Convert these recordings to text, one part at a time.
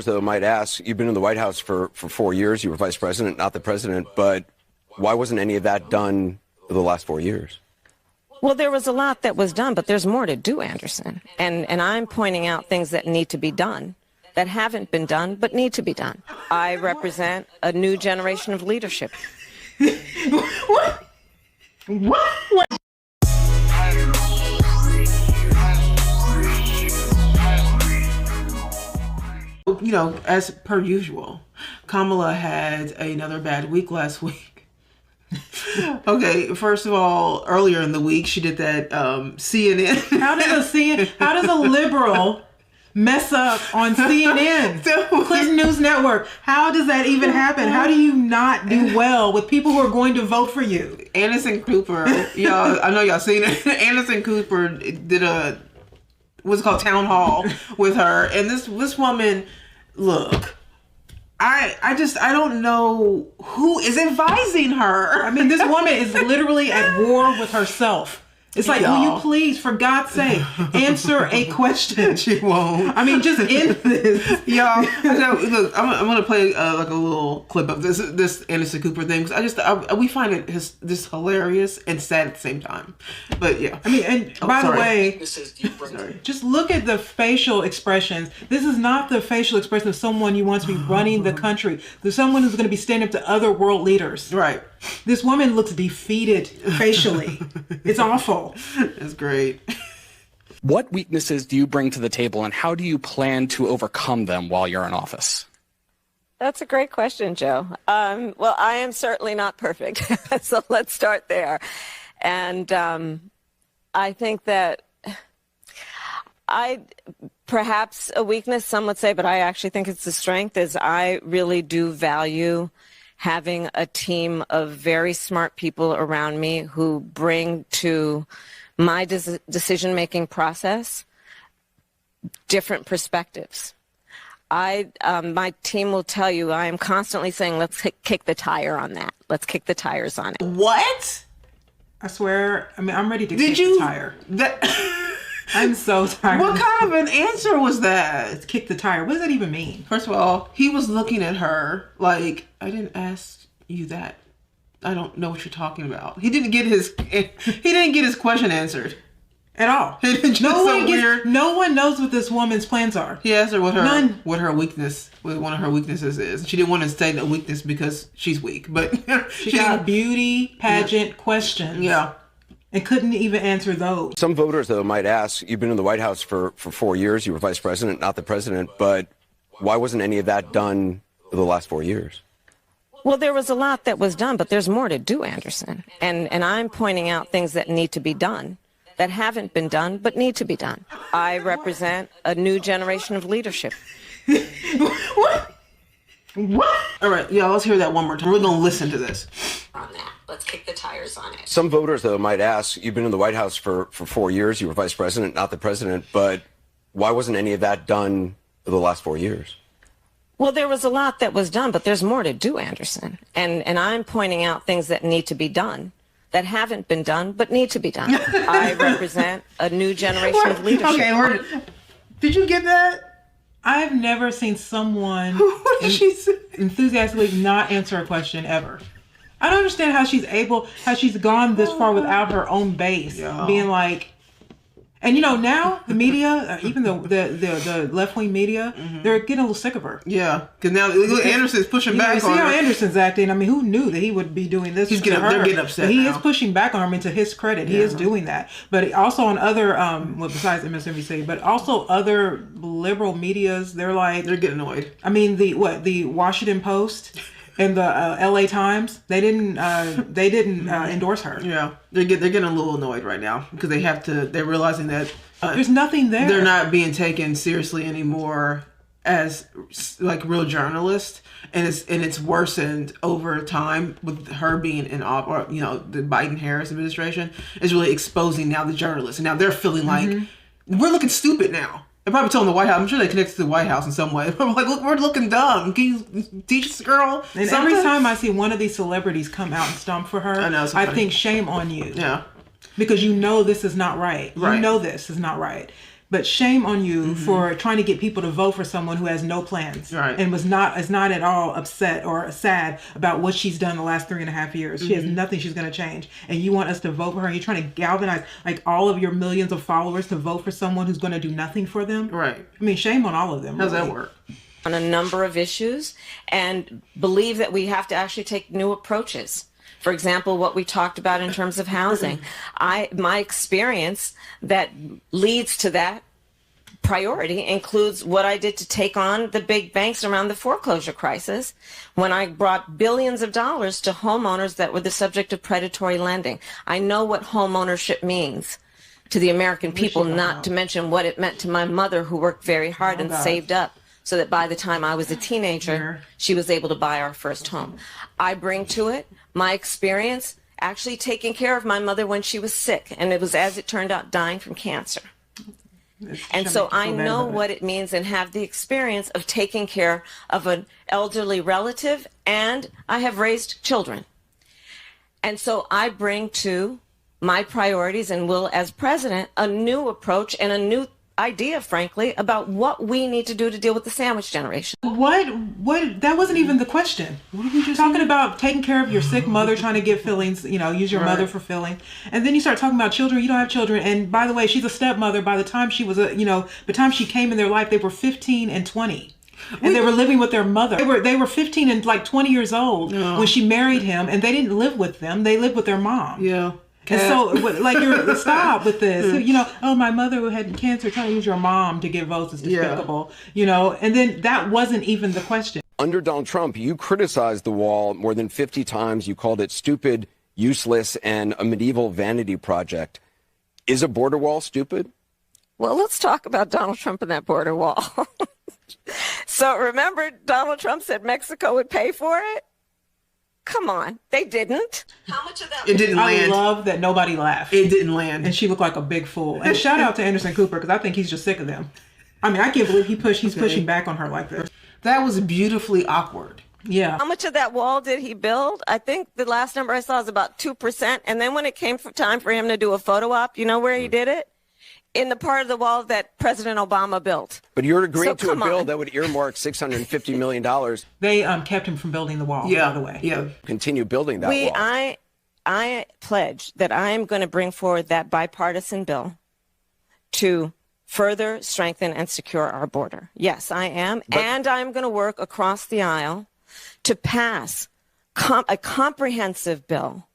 though, might ask, you've been in the White House for 4 years. You were vice president, not the president. But why wasn't any of that done the last 4 years? Well, there was a lot that was done, but there's more to do, Anderson. And I'm pointing out things that need to be done, that haven't been done, but need to be done. I represent a new generation of leadership. What? What? You know, as per usual, Kamala had another bad week last week. Okay, first of all, earlier in the week, she did that CNN. How does a liberal mess up on CNN? Clinton News Network. How does that even happen? How do you not do well with people who are going to vote for you? Anderson Cooper, y'all, I know y'all seen it. Anderson Cooper did a, what's it called, town hall with her. And this woman, look, I don't know who is advising her. I mean, this woman is literally at war with herself. It's like, will you please, for God's sake, answer a question? She won't. I mean, just end this. Y'all, look, I'm going to play like a little clip of this Anderson Cooper thing. Because we find it this hilarious and sad at the same time. But yeah. I mean, and by the way, just look at the facial expressions. This is not the facial expression of someone you want to be running the country. There's someone who's going to be standing up to other world leaders. Right. This woman looks defeated facially. It's awful. That's great. What weaknesses do you bring to the table, and how do you plan to overcome them while you're in office? That's a great question, Joe. Well, I am certainly not perfect, so let's start there. And I think that perhaps a weakness, some would say, but I actually think it's a strength, is I really do value having a team of very smart people around me who bring to my decision-making process different perspectives. My team will tell you I am constantly saying, let's kick the tire on that. Let's kick the tires on it. What? I swear, I mean, I'm ready to kick the tire. I'm so tired. What kind of an answer was that? Let's kick the tire. What does that even mean? First of all, he was looking at her like, I didn't ask you that. I don't know what you're talking about. He didn't get his question answered at all. No one knows what this woman's plans are. He asked her what her weakness, what one of her weaknesses is. She didn't want to say a weakness because she's weak, but she got beauty pageant questions. Yeah. And couldn't even answer those. Some voters, though, might ask, you've been in the White House for 4 years. You were vice president, not the president. But why wasn't any of that done the last 4 years? Well, there was a lot that was done, but there's more to do, Anderson. And I'm pointing out things that need to be done, that haven't been done, but need to be done. I represent a new generation of leadership. What? All right, y'all, let's hear that one more time. We're going to listen to this. On that. Let's kick the tires on it. Some voters, though, might ask, you've been in the White House for 4 years. You were vice president, not the president. But why wasn't any of that done the last 4 years? Well, there was a lot that was done, but there's more to do, Anderson. And I'm pointing out things that need to be done, that haven't been done, but need to be done. I represent a new generation of leadership. Okay, did you get that? I've never seen someone enthusiastically not answer a question ever. I don't understand how she's gone this far without her own base being like, and now the media, even the left-wing media, they're getting a little sick of her. Yeah, because now Anderson's pushing back on her. See how Anderson's acting. I mean, who knew that he would be doing this? They're getting upset. But he is pushing back on her. I mean, to his credit, he is doing that. But also on other, besides MSNBC, but also other liberal medias, they're getting annoyed. I mean, the Washington Post and the LA Times, they didn't endorse her. Yeah, they're getting a little annoyed right now because they're realizing that there's nothing there. They're not being taken seriously anymore as like real journalists, and it's worsened over time with her being in the Biden-Harris administration is really exposing now the journalists, and now they're feeling like we're looking stupid now. They're probably telling the White House. I'm sure they connected to the White House in some way. I'm like, look, we're looking dumb. Can you teach this girl? And every time I see one of these celebrities come out and stomp for her, I think shame on you. Yeah. Because this is not right. You know this is not right. But shame on you for trying to get people to vote for someone who has no plans, Right. and is not at all upset or sad about what she's done the last 3.5 years. She has nothing she's going to change, and you want us to vote for her. And you're trying to galvanize like all of your millions of followers to vote for someone who's going to do nothing for them. Right. I mean, shame on all of them. How's really. that work? On a number of issues, and believe that we have to actually take new approaches. For example, what we talked about in terms of housing. My experience that leads to that priority includes what I did to take on the big banks around the foreclosure crisis when I brought billions of dollars to homeowners that were the subject of predatory lending. I know what home ownership means to the American people, not to mention what it meant to my mother, who worked very hard and saved up so that by the time I was a teenager, she was able to buy our first home. I bring to it my experience actually taking care of my mother when she was sick, and it was, as it turned out, dying from cancer. And so I know what it means and have the experience of taking care of an elderly relative, and I have raised children. And so I bring to my priorities, and will as president, a new approach and a new idea, frankly, about what we need to do to deal with the sandwich generation. What? That wasn't even the question. What did you just talking about? Taking care of your sick mother, trying to get fillings, use your mother for filling. And then you start talking about children. You don't have children. And by the way, she's a stepmother. By the time she was by the time she came in their life, they were 15 and 20. And they were living with their mother. They were 15 and like 20 years old when she married him, and they didn't live with them. They lived with their mom. Yeah. And so, like, stop with this. My mother who had cancer, trying to use your mom to get votes is despicable. And then that wasn't even the question. Under Donald Trump, you criticized the wall more than 50 times. You called it stupid, useless, and a medieval vanity project. Is a border wall stupid? Well, let's talk about Donald Trump and that border wall. So remember, Donald Trump said Mexico would pay for it? Come on, they didn't. How much of that? It didn't land. I love that nobody laughed. It didn't land. And she looked like a big fool. And shout out to Anderson Cooper, because I think he's just sick of them. I mean, I can't believe he's pushing back on her like this. That was beautifully awkward. Yeah. How much of that wall did he build? I think the last number I saw is about 2%. And then when it came time for him to do a photo op, you know where he did it? In the part of the wall that President Obama built. But you're agreeing to a bill that would earmark $650 million. They kept him from building the wall, by the way. Yeah. Continue building that wall. I pledge that I am going to bring forward that bipartisan bill to further strengthen and secure our border. Yes, I am. And I'm going to work across the aisle to pass a comprehensive bill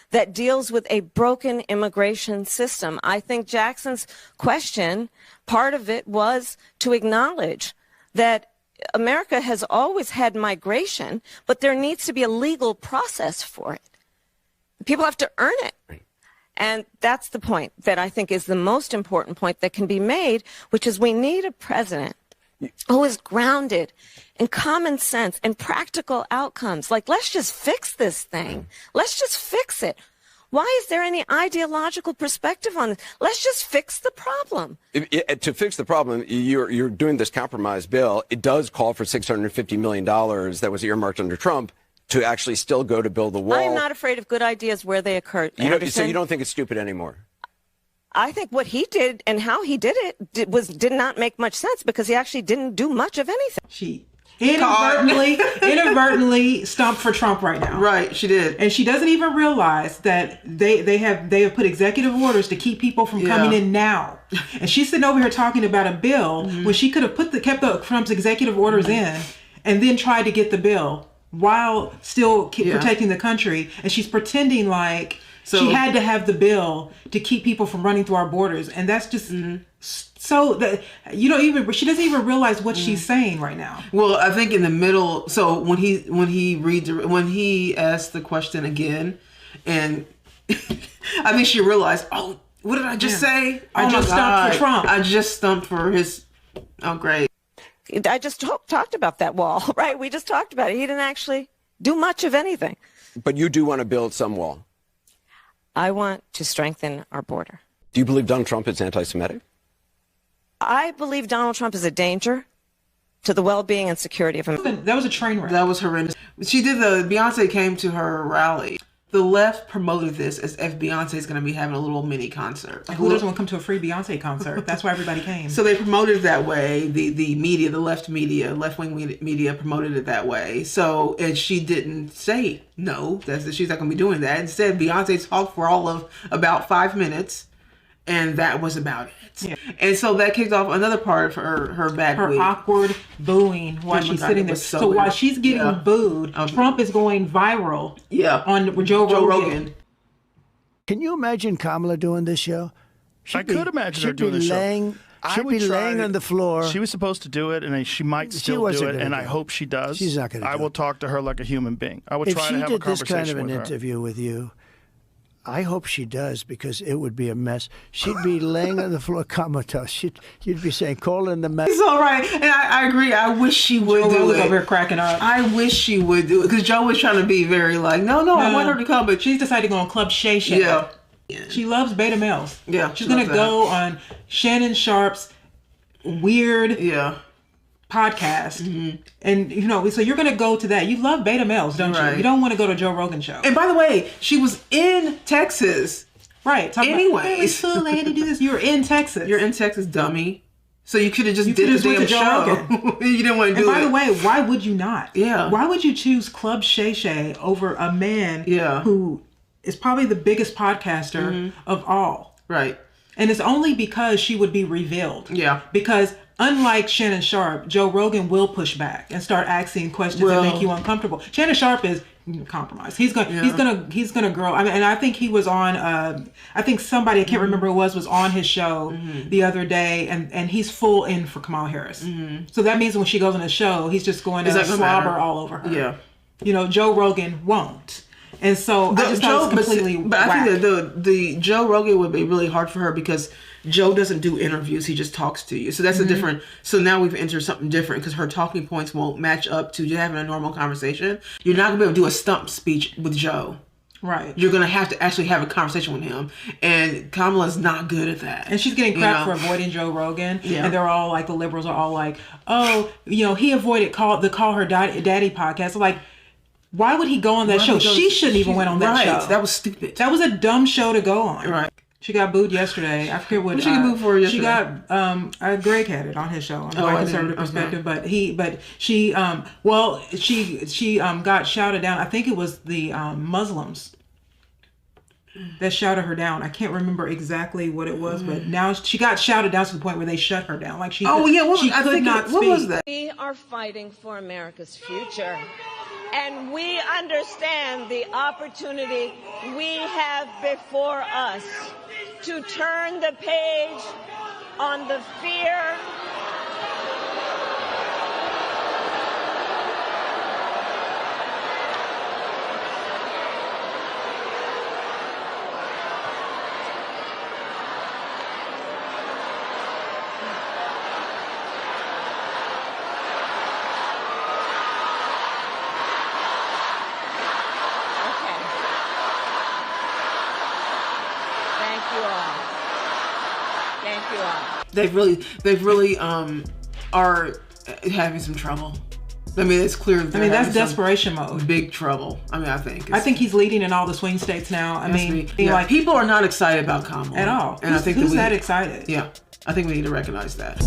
that deals with a broken immigration system. I think Jackson's question, part of it was to acknowledge that America has always had migration, but there needs to be a legal process for it. People have to earn it. And that's the point that I think is the most important point that can be made, which is we need a president who is grounded in common sense and practical outcomes. Like, let's just fix this thing. Let's just fix it. Why is there any ideological perspective on this? Let's just fix the problem. To fix the problem, you're doing this compromise bill. It does call for $650 million that was earmarked under Trump to actually still go to build the wall. I am not afraid of good ideas where they occur. So you don't think it's stupid anymore? I think what he did and how he did it did not make much sense, because he actually didn't do much of anything. She inadvertently stumped for Trump right now. Right, she did. And she doesn't even realize that they have put executive orders to keep people from coming in now. And she's sitting over here talking about a bill when she could have kept Trump's executive orders in and then tried to get the bill while still protecting the country. And she's pretending like she had to have the bill to keep people from running through our borders. And that's just so that she doesn't even realize what she's saying right now. Well, I think in the middle, so when he asked the question again, and I think she realized, oh, what did I just say? I just stumped for Trump. I just stumped for his, oh great. I just talked about that wall, right? We just talked about it. He didn't actually do much of anything. But you do want to build some wall. I want to strengthen our border. Do you believe Donald Trump is anti-Semitic? I believe Donald Trump is a danger to the well-being and security of America. That was a train wreck. That was horrendous. Beyonce came to her rally the left promoted this as if Beyonce's going to be having a little mini concert. Who doesn't want to come to a free Beyonce concert? That's why everybody came. So they promoted it that way. The media, the left-wing media promoted it that way. So, and she didn't say no, she's not going to be doing that. Instead, Beyonce talked for all of about 5 minutes, and that was about it. Yeah. And so that kicked off another part of her bad week. Her awkward booing while she's sitting there. So while she's getting booed, Trump is going viral on Joe Rogan. Can you imagine Kamala doing this show? I could imagine her doing this show. She'd be laying on the floor. She was supposed to do it, and she might still do it, and I hope she does. She's not going to do it. I will talk to her like a human being. I will try to have a conversation with her. If she did this kind of an interview with you, I hope she does, because it would be a mess. She'd be laying on the floor comatose. You'd be saying, call in the mess. It's all right. And I agree. I wish she would do it. Over here cracking up. I wish she would do it. Because Joe was trying to be very like, no, I want her to come. But she's decided to go on Club Shay Shay. Yeah. She loves beta males. Yeah. She's going to go on Shannon Sharp's weird podcast. Mm-hmm. And, so you're going to go to that. You love beta males, don't you? You don't want to go to Joe Rogan's show. And by the way, she was in Texas. Right. Anyways. So they had to do this. You're in Texas. You're in Texas, dummy. So you could have just did a damn show. You didn't want to do it. And by the way, why would you not? Yeah. Why would you choose Club Shay Shay over a man who is probably the biggest podcaster of all? Right. And it's only because she would be revealed. Yeah. Because unlike Shannon Sharp, Joe Rogan will push back and start asking questions that make you uncomfortable. Shannon Sharp is compromised. He's gonna grow. I mean, and I think he was on. I think somebody, I can't remember who it was on his show the other day, and he's full in for Kamala Harris. So that means when she goes on the show, he's just going to slobber all over her. Yeah. Joe Rogan won't. And so I just thought it was completely But I think that the Joe Rogan would be really hard for her, because Joe doesn't do interviews. He just talks to you. So that's a different... So now we've entered something different, because her talking points won't match up to you having a normal conversation. You're not going to be able to do a stump speech with Joe. Right. You're going to have to actually have a conversation with him. And Kamala's not good at that. And she's getting crap for avoiding Joe Rogan. Yeah. And they're all like, the liberals are all like, oh, he avoided the Call Her Daddy podcast. Like, why would he go on that show? She shouldn't even went on that show. That was stupid. That was a dumb show to go on. Right. She got booed yesterday. I forget what she got booed for yesterday. She got Greg had it on his show on Black Conservative Perspective, but she got shouted down. I think it was the Muslims that shouted her down. I can't remember exactly what it was, but now she got shouted down to the point where they shut her down. Like she could not speak. What was that? We are fighting for America's future. And we understand the opportunity we have before us to turn the page on the fear They've really are having some trouble. I mean, it's clear. That's desperation mode. Big trouble. I think he's leading in all the swing states now. Like people are not excited about Kamala at all. And I think who's that excited? Yeah, I think we need to recognize that.